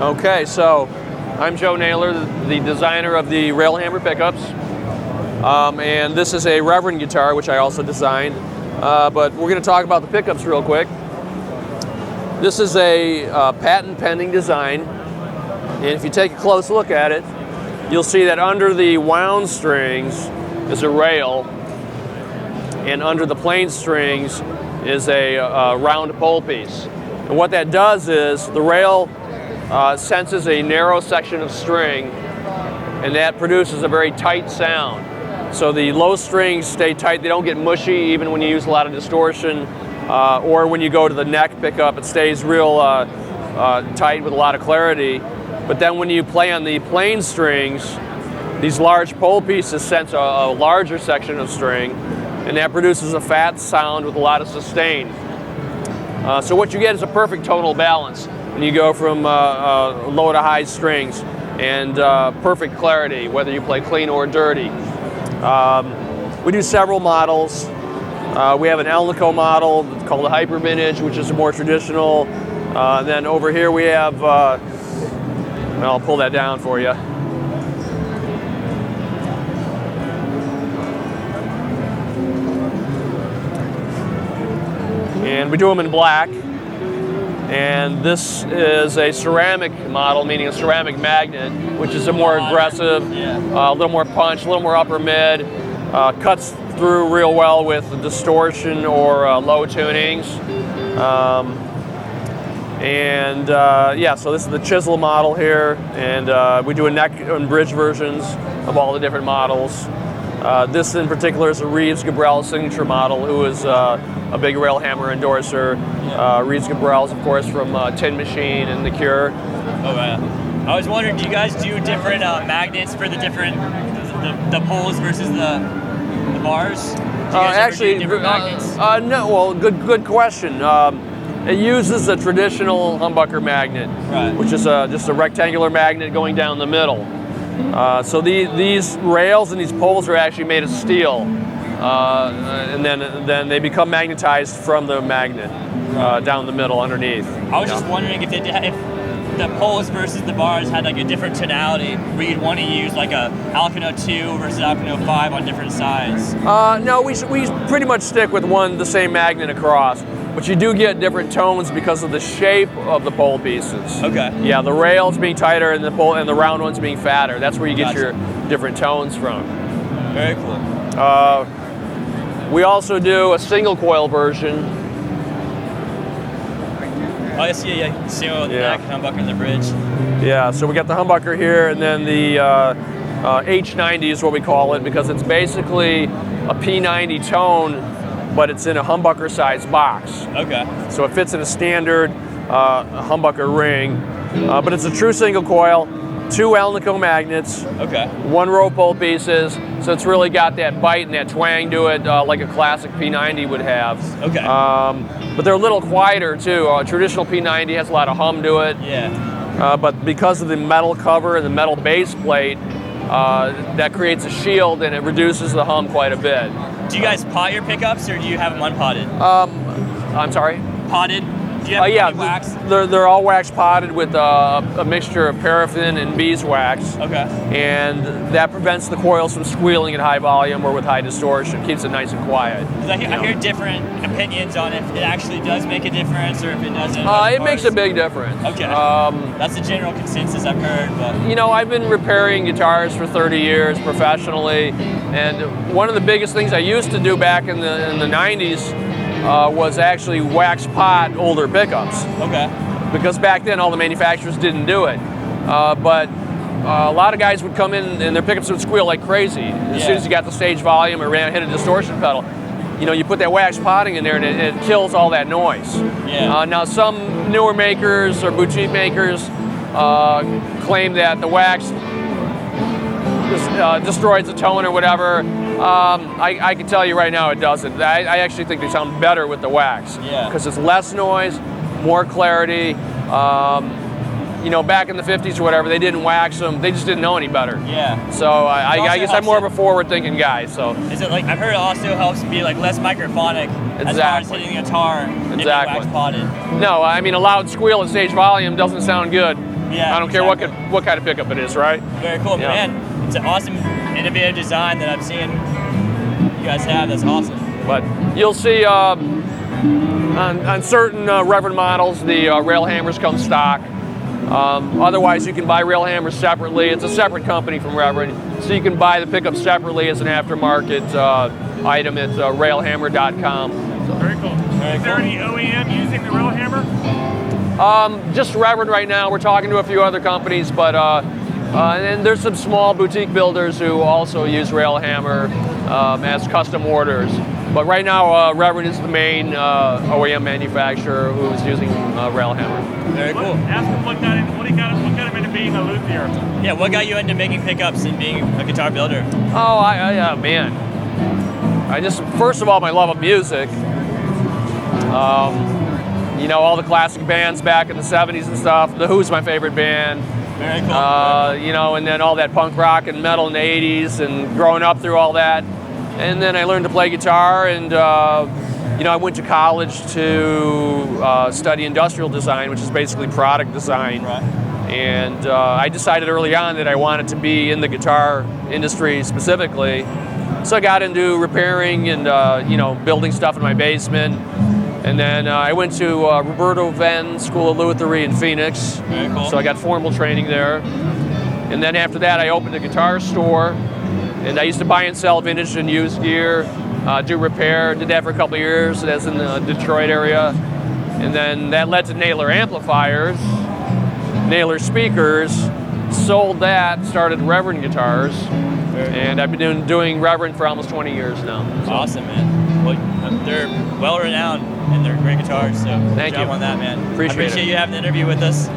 Okay, so I'm Joe Nayler, the designer of the Railhammer pickups. And this is a Reverend guitar, which I also designed. But we're going to talk about the pickups real quick. This is a patent pending design. And if you take a close look at it, you'll see that under the wound strings is a rail. And under the plain strings is a round pole piece. And what that does is the rail senses a narrow section of string, and that produces a very tight sound. So the low strings stay tight, they don't get mushy even when you use a lot of distortion, or when you go to the neck pickup, it stays real tight with a lot of clarity. But then when you play on the plain strings, these large pole pieces sense a larger section of string, and that produces a fat sound with a lot of sustain. So what you get is a perfect tonal balance when you go from low to high strings, and perfect clarity whether you play clean or dirty. We do several models. We have an Elnico model called the Hyper Vintage, which is a more traditional. And then over here we have, I'll pull that down for you. And we do them in black. And this is a ceramic model, meaning a ceramic magnet, which is a more aggressive, a little more punch, a little more upper mid, cuts through real well with distortion or low tunings. Yeah, so this is the chisel model here, and we do a neck and bridge versions of all the different models. This in particular is a Reeves Gabrel signature model, who is a big Railhammer endorser. Reeves Gabrel's, of course, from Tin Machine and The Cure. Oh, yeah. I was wondering, do you guys do different magnets for the different the poles versus the bars? Do you guys actually, ever do different magnets? No. Well, good question. It uses a traditional humbucker magnet, right, which is just a rectangular magnet going down the middle. So these rails and these poles are actually made of steel, and then they become magnetized from the magnet down the middle underneath. I was just wondering if the poles versus the bars had like a different tonality, where you'd want to use like a Alcano 2 versus Alcano 5 on different sides. No, we pretty much stick with the same magnet across. But you do get different tones because of the shape of the pole pieces. Okay. Yeah, the rails being tighter and the round ones being fatter. That's where you get your different tones from. Very cool. We also do a single coil version. Oh, I see. Yeah, single with the neck, humbucker, and the bridge. Yeah. So we got the humbucker here, and then the H90 is what we call it, because it's basically a P90 tone, but it's in a humbucker-sized box. Okay. So it fits in a standard humbucker ring, but it's a true single coil, 2 Elnico magnets, okay, 1 row pole pieces, so it's really got that bite and that twang to it, like a classic P90 would have. Okay. But they're a little quieter too. A traditional P90 has a lot of hum to it. Yeah. But because of the metal cover and the metal base plate, that creates a shield and it reduces the hum quite a bit. Do you guys pot your pickups, or do you have them unpotted? I'm sorry? Potted? Do you have any wax? They're all wax potted with a mixture of paraffin and beeswax. Okay. And that prevents the coils from squealing at high volume or with high distortion. Keeps it nice and quiet. I hear different opinions on if it actually does make a difference or if it doesn't. It makes a big difference. Okay. That's the general consensus I've heard. But I've been repairing guitars for 30 years professionally, and one of the biggest things I used to do back in the 90s was actually wax pot older pickups. Okay. Because back then all the manufacturers didn't do it. But a lot of guys would come in and their pickups would squeal like crazy as soon as you got the stage volume or hit a distortion pedal. You put that wax potting in there and it kills all that noise. Yeah. Now some newer makers or boutique makers claim that the wax destroys the tone or whatever. I can tell you right now it doesn't. I actually think they sound better with the wax. Yeah. Because it's less noise, more clarity. Back in the 50s or whatever, they didn't wax them. They just didn't know any better. Yeah. So I guess I'm more of a forward-thinking guy. So. Is it like, I've heard it also helps be like less microphonic as far as hitting the guitar if it's wax potted. No, I mean a loud squeal at stage volume doesn't sound good. Yeah, I don't care what kind of pickup it is, right? Very cool, Yeah. man. It's an awesome, innovative design that I'm seeing you guys have. That's awesome. But you'll see on certain Reverend models, the Railhammers come stock. Otherwise, you can buy Railhammers separately. It's a separate company from Reverend, so you can buy the pickup separately as an aftermarket item at railhammer.com. Very cool. Is there any OEM using the Railhammer? Just Reverend right now. We're talking to a few other companies, but and there's some small boutique builders who also use Railhammer as custom orders. But right now, Reverend is the main OEM manufacturer who's using Railhammer. Very cool. Ask him what got him into being a luthier. Yeah, what got you into making pickups and being a guitar builder? Oh, man. I just, first of all, my love of music. You know, all the classic bands back in the 70s and stuff. The Who's my favorite band. Very cool. You know, and then all that punk rock and metal in the 80s and growing up through all that. And then I learned to play guitar, and you know, I went to college to study industrial design, which is basically product design. Right. And I decided early on that I wanted to be in the guitar industry specifically. So I got into repairing and you know, building stuff in my basement. And then I went to Roberto Venn School of Luthery in Phoenix. Very cool. So I got formal training there. And then after that, I opened a guitar store. And I used to buy and sell vintage and used gear, do repair. Did that for a couple of years. That's in the Detroit area. And then that led to Nayler amplifiers, Nayler speakers. Sold that, started Reverend guitars. And I've been doing Reverend for almost 20 years now. So. Awesome, man. Well, they're well renowned and they're great guitars. So Thank good job you on that, man. Appreciate I appreciate it. you having the interview with us.